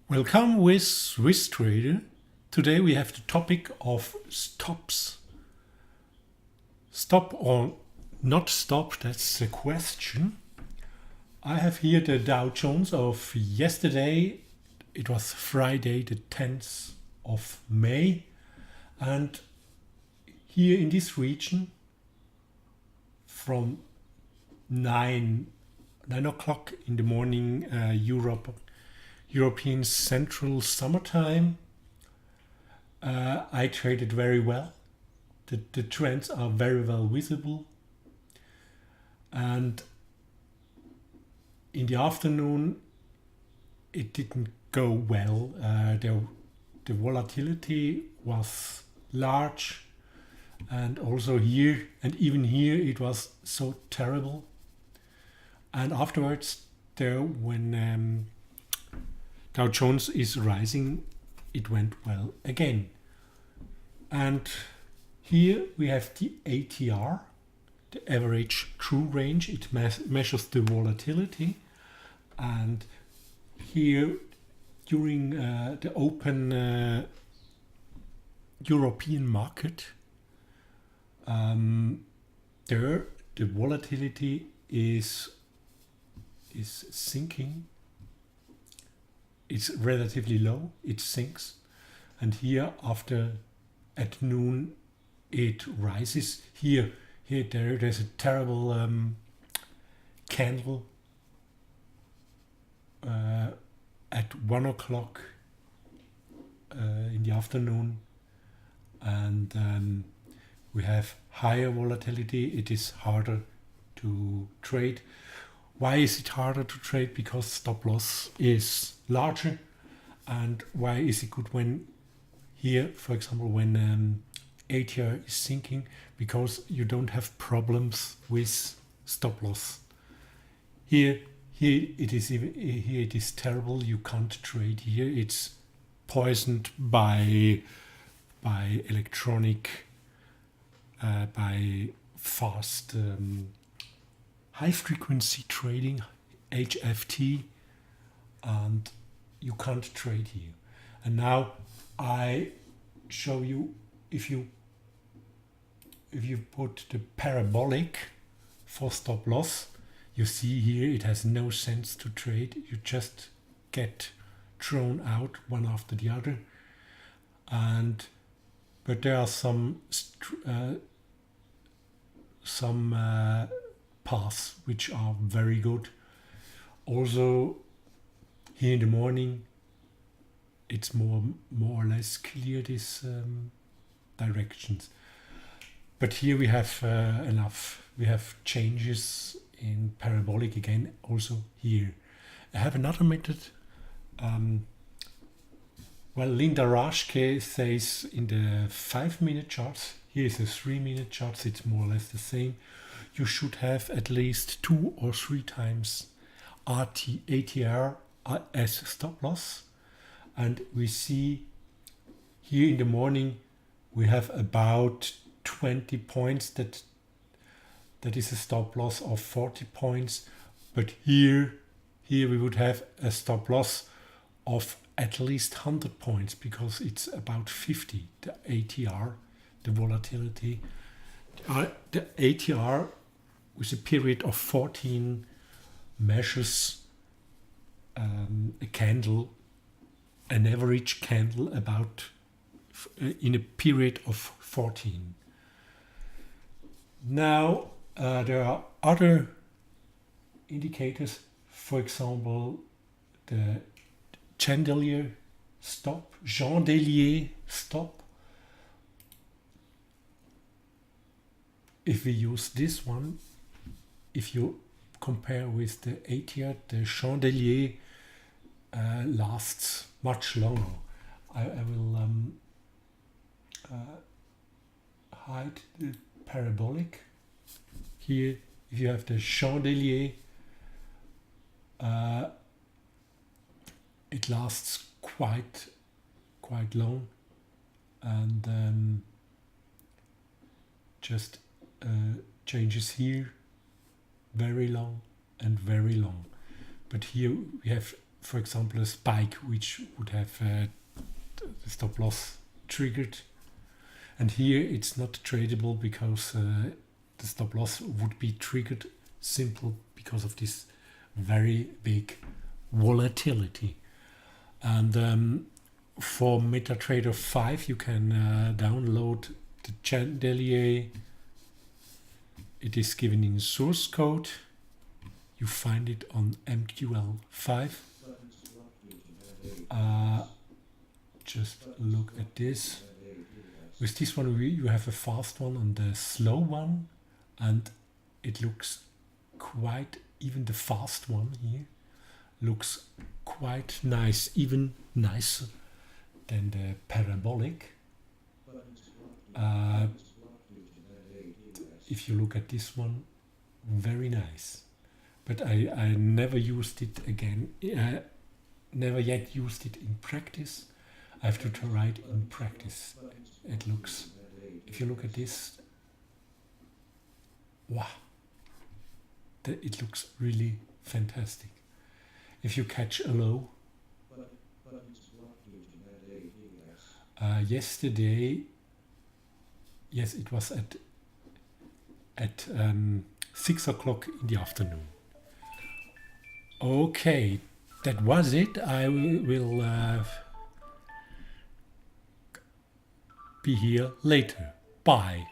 Welcome with Swiss Trader. Today we have the topic of stops. Stop or not stop, that's the question. I have here the Dow Jones of yesterday. It was Friday the 10th of May. And here in this region from 9 o'clock in the morning European Central Summertime. I traded very well. The trends are very well visible. And in the afternoon, it didn't go well. The volatility was large. And also here, and even here, it was so terrible. And afterwards, when Dow Jones is rising, it went well again. And here we have the ATR, the average true range. It measures the volatility. And here during the open European market, there the volatility is sinking. It's relatively low, it sinks, and here at noon it rises. There's a terrible candle at 1 o'clock in the afternoon, and we have higher volatility. It is harder to trade. Why is it harder to trade? Because stop loss is larger. And why is it good when here, for example, when ATR is sinking? Because you don't have problems with stop loss. Here it is terrible. You can't trade here. It's poisoned by electronic, by fast high frequency trading, HFT, and you can't trade here. And now I show you, if you put the parabolic for stop loss, you see here it has no sense to trade. You just get thrown out one after the other. But there are some paths which are very good. Also here in the morning it's more or less clear, these directions. But here we have enough. We have changes in parabolic again also here. I have another method. Linda Raschke says in the 5-minute charts, here is a 3-minute chart, it's more or less the same. You should have at least 2 or 3 times ATR as stop loss. And we see here in the morning we have about 20 points. That is a stop loss of 40 points. But here we would have a stop loss of at least 100 points, because it's about 50, the ATR, the volatility. The ATR with a period of 14 measures a candle, an average candle about in a period of 14. Now there are other indicators, for example the Chandelier stop, If we use this one, if you compare with the ATR, the Chandelier lasts much longer. I will hide the parabolic. Here, if you have the Chandelier, it lasts quite long, and just changes here, very long and very long. But here we have for example, a spike which would have the stop loss triggered. And here it's not tradable because the stop loss would be triggered simple because of this very big volatility. And for MetaTrader 5 you can download the Chandelier. It is given in source code. You find it on MQL5. Just look at this. With this one you have a fast one and a slow one, and it looks quite, even the fast one here looks quite nice, even nicer than the Parabolic. If you look at this one, very nice. But I never used it again, never yet used it in practice. I have to try it in practice. It looks, if you look at this, wow, it looks really fantastic. If you catch a low, yesterday, yes, it was at 6 o'clock in the afternoon. Okay, that was it. I will be here later. Bye.